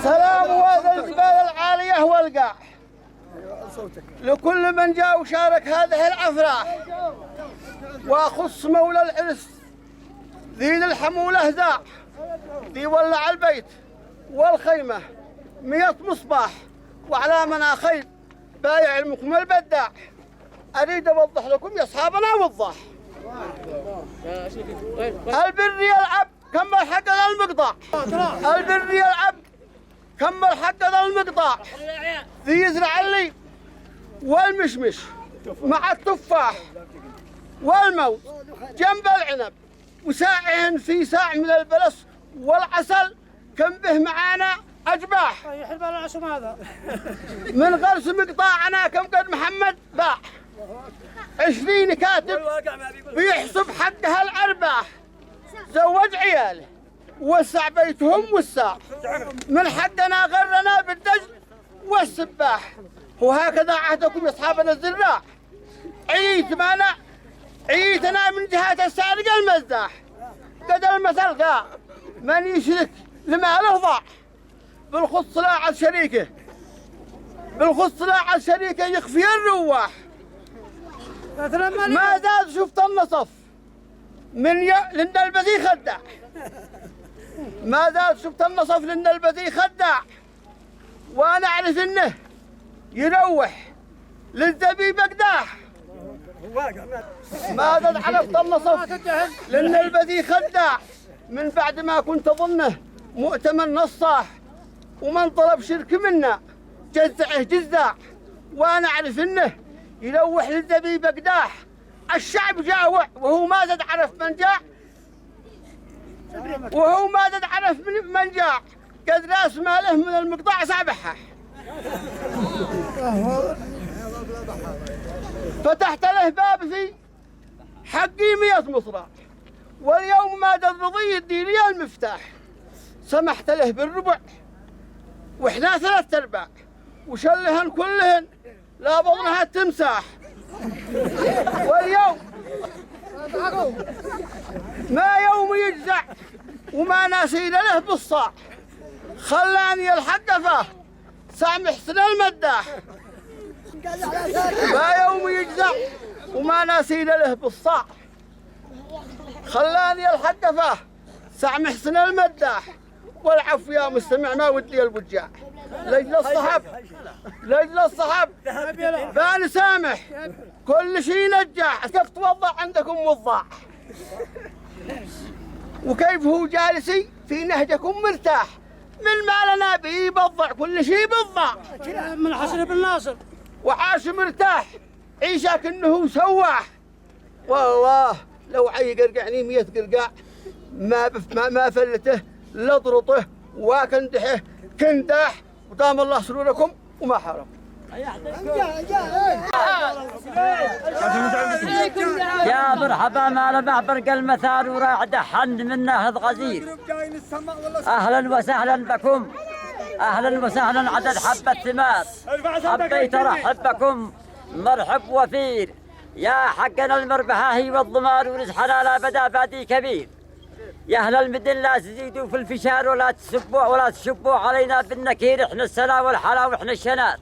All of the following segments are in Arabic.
سلام وهذا الجبال العالية والقاع لكل من جاء وشارك هذه الأفراح، وأخص مولى العرس ذي الحمولة ذا ذي ولع البيت والخيمة 100 مصباح، وعلى مناخير بايع المكمل بداع. أريد أوضح لكم يا أصحابنا وضاح البر يلعب كم الحق ذا المقطع، البر يلعب كم الحق ذا المقطع، ذي يزرع اللي والمشمش مع التفاح والموز جنب العنب، وساعهن في ساع من البلس والعسل كم به معانا أجباح. يحب العشم هذا من غرس مقطاعنا كم قد محمد باع، 20 كاتب بيحسب حقها الأرباح، زوج عياله وسع بيتهم وسع، من حقنا غرنا بالدجل والسباح. وهكذا عهدكم يا أصحابنا الزراع، عيتنا من جهة السارق المزاح، قد المثل قال من يشرك لماله ضاع، بالخص لا الشريكه بالخص لا الشريكه يخفي الرواح. ما زاد شفت النصف لأن البذي خداع، ما زاد شفت النصف لأن البذي خداع، وأنا أعرف إنه يروح للذبيب أقداح. ما زاد عرفت النصف لأن البذي خداع، من بعد ما كنت أظنه مؤتمن نصاح، ومن طلب شرك منا جزعه جزاع، وأنا أعرف إنه يلوح للذبيب أقداح. الشعب جاوع وهو ما زاد عرف من جاع، وهو ما زاد عرف من جاع، قد راس ماله من المقطع سابحه. فتحت له باب في حقي 100 مصرع، واليوم ما رضي يديني المفتاح. سمحت له بالربع واحنا 3/4، وشلهن كلهن لا بضنها التمساح. واليوم ما يوم يجزع وما ناسين له بالصاع، خلاني الحقفه سامح حسن المداح. ما يوم يجزع وما ناسين له بالصاع، خلاني الحقفه سامح حسن المداح. والعفو يا مستمع ما ودي الوجاع، لجل الصحب بان سامح كل شيء نجاح. كيف توضع عندكم وضاع، وكيف هو جالسي في نهجكم مرتاح، من ما لنا به يبضع كل شيء بالضاع. من حسن بن ناصر وعاش مرتاح عيشة كأنه سواح. والله لو عي قرقعني 100 قرقاع ما فلته لضرطه وكندحه كنداح، ودام الله سروركم وما حرم. يا مرحبا ما لمح برق المثار وراعد حن من نهض غزير. اهلا وسهلا بكم، اهلا وسهلا عدد حبة ثمار، حبيت ارحب بكم مرحب وفير. يا حقنا المربحاهي والضمار ورزحنا لا بدا بادي كبير. يا اهل المدن لا تزيدوا في الفشار ولا تشبوا علينا بالنكير، احنا السلا والحلا واحنا الشنار،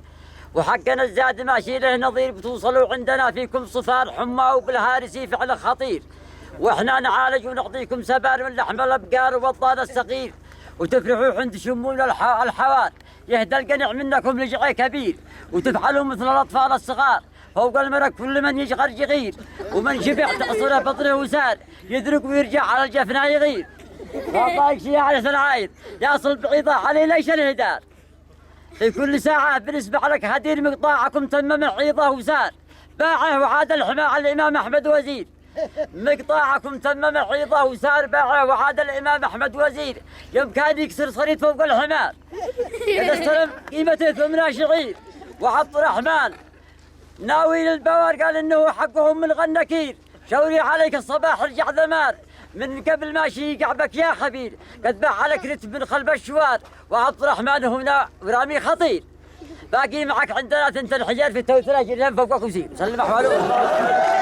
وحقنا الزاد ماشي له نظير. بتوصلوا عندنا فيكم صفار حمى وبالهارسي فعل خطير، واحنا نعالج ونعطيكم سبار من لحم الابقار وبطان الصغير، وتفرحوا عند شمول الحوار. يهدى القنع منكم لجعي كبير، وتفعلوا مثل الاطفال الصغار فوق المرق كل من يشغر جغير، ومن شبع تعصره بطنه وسار يدرك ويرجع على الجفنا يغير. والله شي على العايد يا صلب عيضة علي ليش الهدار، في كل ساعة بنسبح لك هدير مقطاعكم تمم عيضة وسار، باعه وعاد الحمى على الإمام أحمد وزير. مقطاعكم تمم عيضة وسار، باعه وعاد الإمام أحمد وزير. يوم كان يكسر صريد فوق الحمار إذا استلم قيمته ثمن شعير. وعبد الرحمن ناوي للبوار قال إنه حقهم من غنكير، شوري عليك الصباح رجع ذمار، من قبل ماشي يقعبك يا خبير، قد باع عليك رتب من خلف الشوار. وعبد الرحمن هنا ورامي خطير، باقي معك عندنا 2 حجار في التوثلاج اللي فوقك وزير. سلم أحواله.